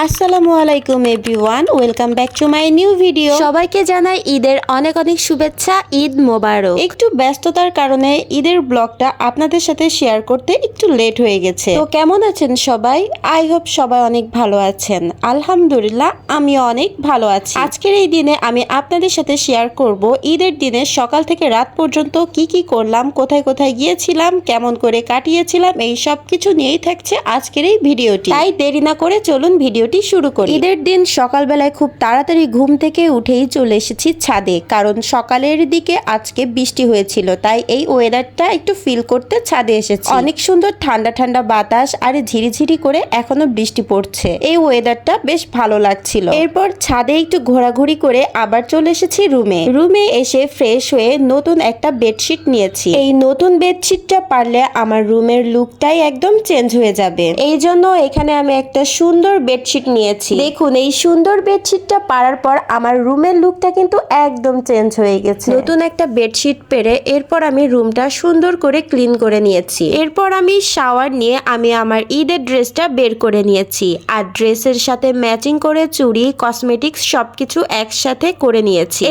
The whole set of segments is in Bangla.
আসসালামু আলাইকুম everyone, welcome back to my new video. সবাইকে জানাই ঈদের অনেক অনেক শুভেচ্ছা, ঈদ মোবারক। একটু ব্যস্ততার কারণে ঈদের ব্লগটা আপনাদের সাথে শেয়ার করতে একটু লেট হয়ে গেছে। তো কেমন আছেন সবাই? আই হোপ সবাই অনেক ভালো আছেন। আলহামদুলিল্লাহ আমি অনেক ভালো আছি। আজকের এই দিনে আমি আপনাদের সাথে শেয়ার করব ঈদের দিনে সকাল থেকে রাত পর্যন্ত কি কি করলাম, কোথায় কোথায় গিয়েছিলাম, কেমন করে কাটিয়েছিলাম, এই সব কিছু নিয়েই থাকছে আজকের এই ভিডিওটি। তাই দেরি না করে চলুন ভিডিওটি শুরু করি। ঈদের দিন সকালবেলায় খুব তাড়াতাড়ি ঘুম থেকে উঠেই চলে এসেছি ছাদে, কারণ সকালের দিকে আজকে বৃষ্টি হয়েছিল, তাই এই ওয়েদারটা একটু ফিল করতে ছাদে এসেছি। অনেক সুন্দর ঠান্ডা ঠান্ডা বাতাস আর ঝিরিঝিরি করে এখনো বৃষ্টি পড়ছে, এই ওয়েদারটা বেশ ভালো লাগছিল। এরপর ছাদে একটু ঘোরাঘুরি করে আবার চলে এসেছি রুমে এসে ফ্রেশ হয়ে নতুন একটা বেডশিট নিয়েছি। এই নতুন বেডশিটটা পারলে আমার রুমের লুকটাই একদম চেঞ্জ হয়ে যাবে, এই জন্য এখানে আমি একটা সুন্দর বেডশিট নিয়েছি। দেখুন এই সুন্দর বেডশিটটা পারার পর আমার রুমের লুকটা কিন্তু একদম চেঞ্জ হয়ে গেছে। নতুন একটা বেডশিট পেরে এরপর আমি রুমটা সুন্দর করে ক্লিন করে নিয়েছি। এরপর আমি শাওয়ার নিয়ে আমি আমার ঈদের ড্রেসটা বের করে নিয়েছি, আর ড্রেসের সাথে ম্যাচিং করে চুড়ি, কসমেটিক্স সবকিছু একসাথে করে নিয়েছি।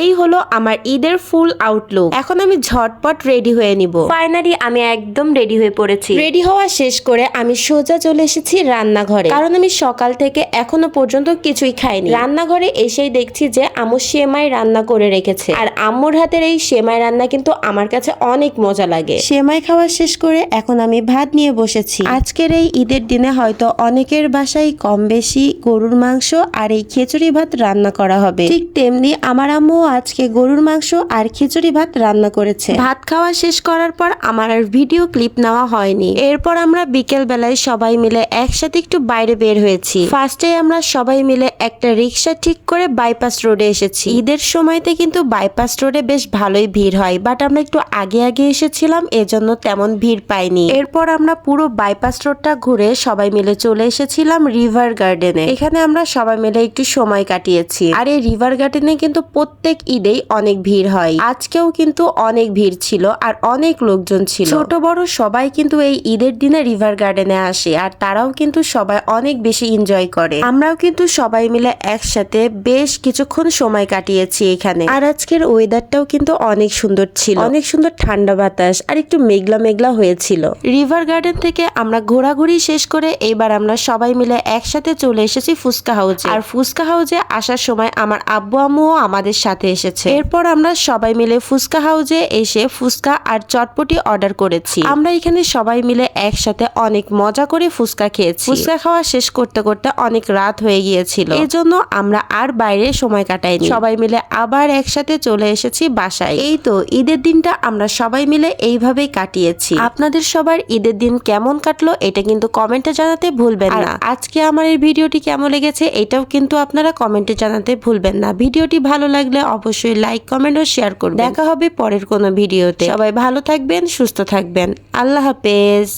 এই হলো আমার ঈদের ফুল আউটলুক। এখন আমি ঝটপট রেডি হয়ে নিব। ফাইনালি আমি একদম রেডি হয়ে পড়েছি। রেডি হওয়া শেষ করে আমি সোজা চলে এসেছি রান্নাঘরে, কারণ আমি সকাল থেকে এখনো পর্যন্ত কিছুই খাইনি। রান্নাঘরে এসেই দেখছি যে আম্মু সেমাই রান্না করে রেখেছে, আর আম্মুর হাতের এই সেমাই রান্না কিন্তু আমার কাছে অনেক মজা লাগে। সেমাই খাওয়া শেষ করে এখন আমি ভাত নিয়ে বসেছি। আজকের এই ঈদের দিনে হয়তো অনেকের বাসায় কম বেশি গরুর মাংস আর এই খিচুড়ি ভাত রান্না করা হবে, ঠিক তেমনি আমার আম্মু আজকে গরুর মাংস আর খিচুড়ি ভাত রান্না করেছে। ভাত খাওয়া শেষ করার পর আমার আর ভিডিও ক্লিপ নেওয়া হয়নি। এরপর আমরা বিকেল বেলায় সবাই মিলে একসাথে একটু বাইরে বের হয়েছি। ফার্স্টে আমরা সবাই মিলে একটা রিক্সা ঠিক করে বাইপাস রোডে এসেছি। ঈদের সময়তে কিন্তু বাইপাস রোডে বেশ ভালোই ভিড় হয়, বাট আমরা একটু আগে এসেছিলাম, এজন্য তেমন ভিড় পাইনি। এরপর আমরা পুরো বাইপাস রোডটা ঘুরে সবাই মিলে চলে এসেছিলাম রিভার গার্ডেনে। এখানে আমরা সবাই মিলে একটু সময় কাটিয়েছি। আর এই রিভার গার্ডেনে কিন্তু প্রত্যেক ঈদেই অনেক ভিড় হয়, আজকেও কিন্তু অনেক ভিড় ছিল আর অনেক লোকজন ছিল। ছোট বড় সবাই কিন্তু এই ঈদের দিনে রিভার গার্ডেনে আসে, আর তারাও কিন্তু সবাই অনেক বেশি এনজয় করে। আমরাও কিন্তু সবাই মিলে একসাথে বেশ কিছুক্ষণ সময় কাটিয়েছি এখানে। আর আজকের ওয়েদারটাও কিন্তু অনেক সুন্দর ছিল, অনেক সুন্দর ঠান্ডা বাতাস আর একটু মেঘলা মেঘলা হয়েছিল। রিভার গার্ডেন থেকে আমরা ঘোরাঘুরি শেষ করে এবার আমরা সবাই মিলে একসাথে চলে এসেছি ফুচকা হাউজে। আর ফুচকা হাউজে আসার সময় আমার আব্বু আম্মুও আমাদের সাথে এসেছে। এরপর আমরা সবাই মিলে ফুচকা হাউজে এসে ফুচকা আর চটপটি অর্ডার করেছি। আমরা এখানে সবাই মিলে একসাথে অনেক মজা করে ফুচকা খেয়েছি। ফুচকা খাওয়া শেষ করতে করতে অনেক রাত হয়ে গিয়েছিল, এজন্য আমরা আর বাইরে সময় কাটাইনি। সবাই মিলে আবার একসাথে চলে এসেছি বাসায়। এই তো ঈদের দিনটা আমরা সবাই মিলে এইভাবেই কাটিয়েছি। আপনাদের সবার ঈদের দিন কেমন কাটলো এটা কিন্তু কমেন্টে জানাতে ভুলবেন না। আজকে আমার এই ভিডিওটি কেমন লেগেছে এটাও কিন্তু আপনারা কমেন্টে জানাতে ভুলবেন না। ভিডিওটি ভালো লাগলে অবশ্যই লাইক, কমেন্ট ও শেয়ার করবেন। দেখা হবে পরের কোনো ভিডিওতে। সবাই ভালো থাকবেন, সুস্থ থাকবেন। আল্লাহ হাফেজ।